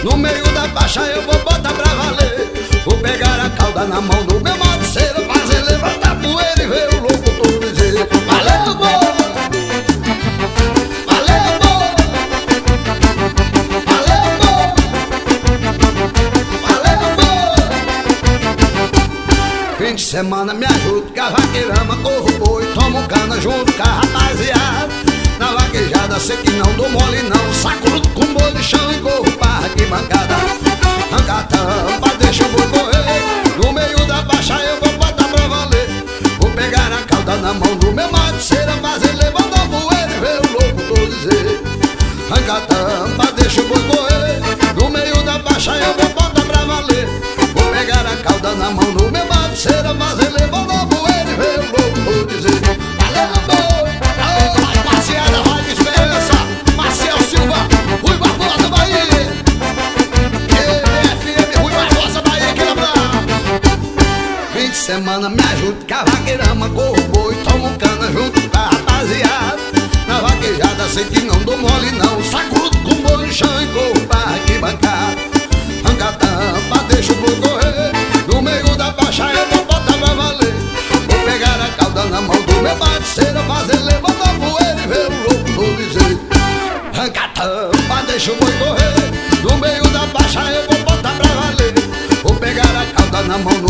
No meio da faixa eu vou botar pra valer. Vou pegar a cauda na mão do meu motoceiro, fazer levantar poeira e ver o locutor dizer: valeu, boi! Valeu, boi! Valeu, boi! Valeu, boi! Fim de semana me ajuda, cavaqueirama, corro boi, tomo cana junto com a rapaziada. Na vaquejada sei que não dou mole não, sacudo com boi de chão e corro pra arquibancada. Arranca a tampa, deixa o boi correr. No meio da faixa eu vou botar pra valer. Vou pegar a cauda na mão do meu motoceiro, fazer levantar a poeira e ver o locutor dizer: arranca a tampa, deixa o boi correr. No meio da faixa eu vou botar pra valer. Vou pegar a cauda na mão do meu motoceiro, fazer levantar a poeira e ver o locutor dizer: valeu, boi! Rapaziada, vai de esperança, Marcel Silva, Rui Barbosa, Bahia. EFM, Rui Barbosa, Bahia, aquele abraço. Fim de semana me ajuda, cavaqueirama, corro boi, tomo cana junto com a rapaziada. Na vaquejada sei que não dou mole não, sacudo com boi no chão e corro pra arquibancada. Arranca a tampa, deixa o boi correr. No meio da faixa eu vou botar pra valer. Vou pegar a cauda na mão do meu parceiro, fazer levantar a poeira e ver o locutor dizer: arranca a tampa, deixa o boi correr. No meio da faixa eu vou botar pra valer. Vou pegar a cauda na mão do